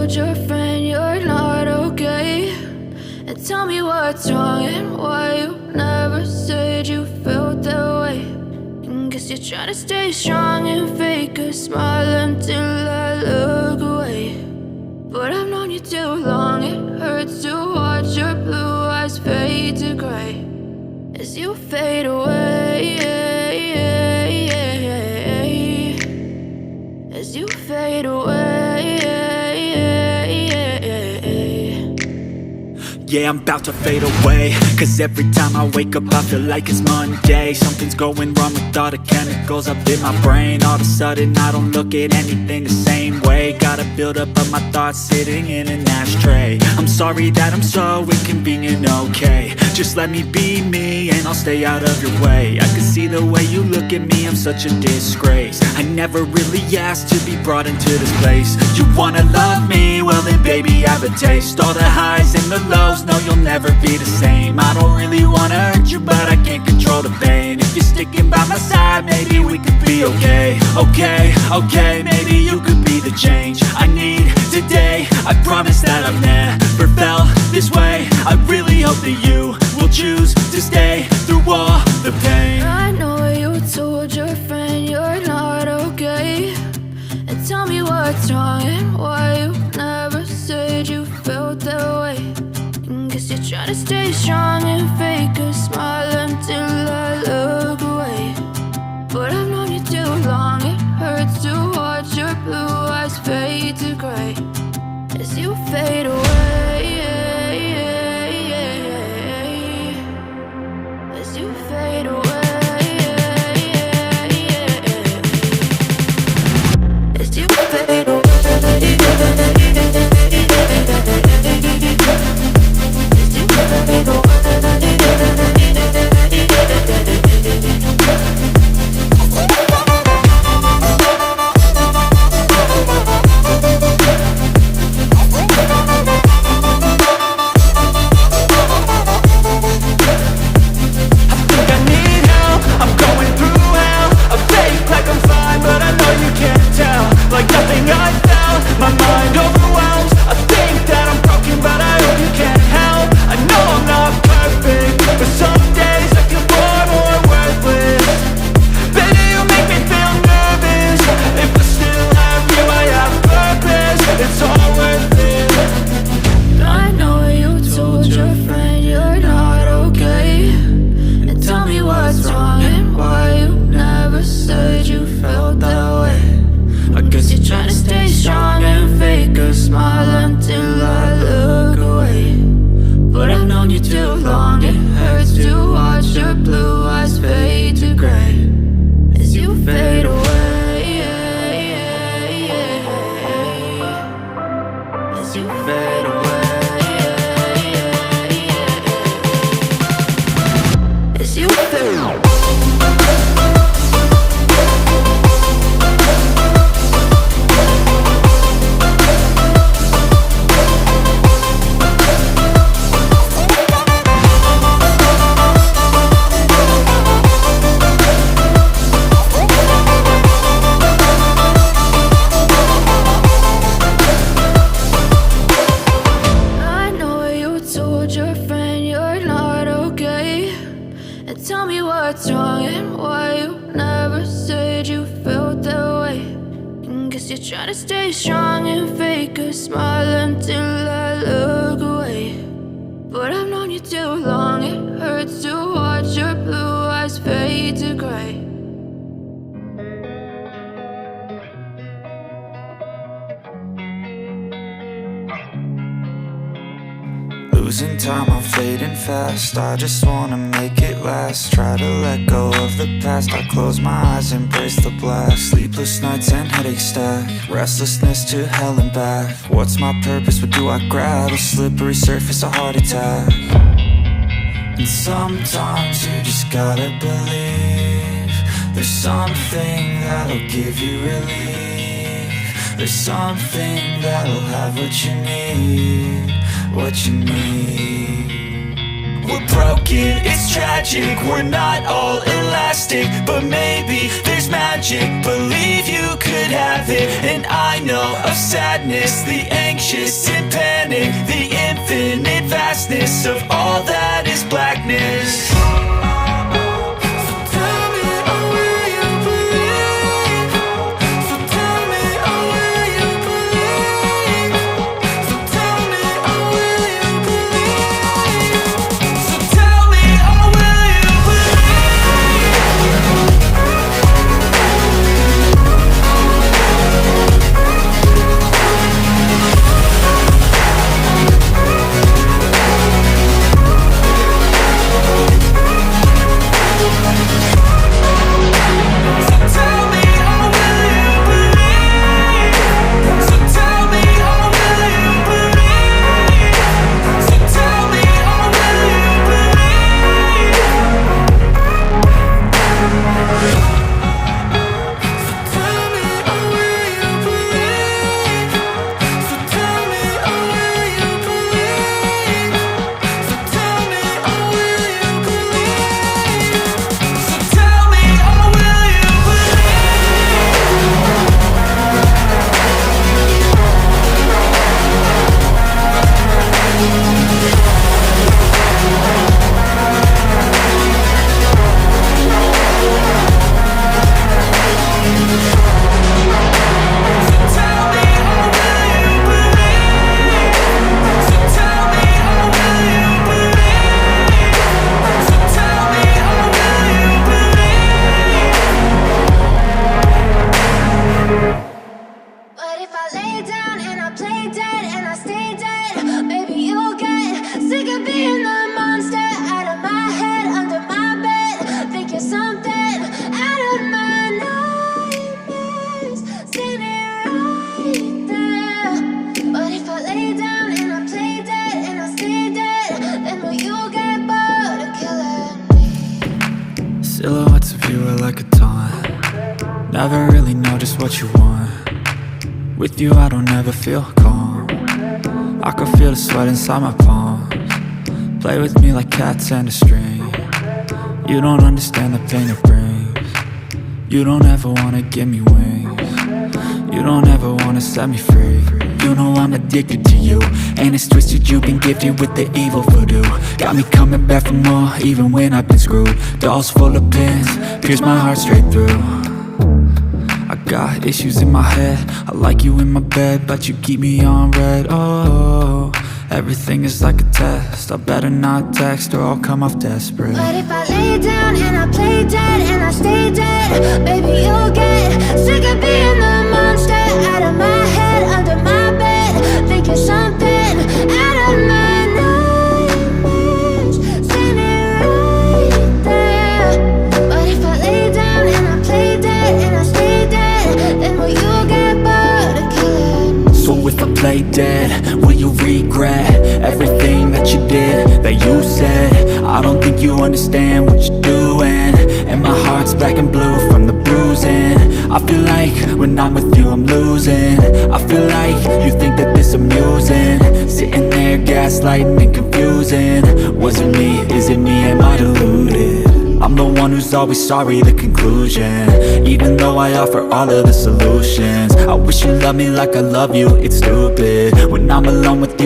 told your friend you're not okay? And tell me what's wrong and why you never said you felt that way. And guess you're trying to stay strong and fake a smile until I look away. But I've known you too long, it hurts to watch your blue eyes fade to gray as you fade away, as you fade away. Yeah, I'm about to fade away, cause every time I wake up I feel like it's Monday. Something's going wrong with all the chemicals up in my brain. All of a sudden I don't look at anything the same way. Got a buildup of my thoughts sitting in an ashtray. I'm sorry that I'm so inconvenient, okay? Just let me be me and I'll stay out of your way. I can see the way you look at me, I'm such a disgrace. I never really asked to be brought into this place. You wanna love me? Well then baby have a taste. All the highs and the lows, no you'll never be the same. I don't really wanna hurt you but I can't control the pain. If you're sticking by my side maybe we could be okay. Okay, maybe you could be the change I need today. I promise that I've never felt this way. I really hope that you will choose to stay through all the pain. I know you told your friend you're not okay. And tell me what's wrong and why you never said you felt that way. And guess you're trying to stay strong and fake a smile until I look away. But I've known you too long, it hurts to watch your blue eyes fade to gray as you fade away, as you fade away, as you fade away. Losing time, I'm fading fast. I just wanna make it last. Try to let go of the past. I close my eyes, embrace the blast. Sleepless nights and headaches stack. Restlessness to hell and back. What's my purpose? What do I grab? A slippery surface, a heart attack. And sometimes you just gotta believe there's something that'll give you relief. There's something that'll have what you need, what you need. we're broken, it's tragic. We're not all elastic, but maybe there's magic. Believe you could have it. And I know of sadness, the anxious and panic, the infinite vastness of all that is blackness. Silhouettes of you are like a taunt. Never really know just what you want. With you I don't ever feel calm. I can feel the sweat inside my palms. Play with me like cats and a string. You don't understand the pain it brings. You don't ever wanna give me wings. You don't ever wanna set me free. You know I'm addicted to you, and it's twisted, you've been gifted with the evil voodoo. Got me coming back for more, even when I've been screwed. Dolls full of pins, pierce my heart straight through. I got issues in my head, I like you in my bed, but you keep me on red. Oh, everything is like a test, I better not text or I'll come off desperate. But if I lay down and I play dead and I stay dead, baby you'll get sick of being the monster out of my head, under my bed, thinking something out of my nightmares, standing right there. But if I lay down and I play dead and I stay dead, then will you get bored of killing me? So if I play dead, will you regret everything that you did, that you said? I don't think you understand what you're doing, and my heart's black and blue from the bruising. I feel like when I'm with you I'm losing. I feel like you think that this amusing, sitting there gaslighting and confusing. Was it me? Is it me? Am I deluded? I'm the one who's always sorry, the conclusion. Even though I offer all of the solutions, I wish you loved me like I love you, it's stupid. When I'm alone with you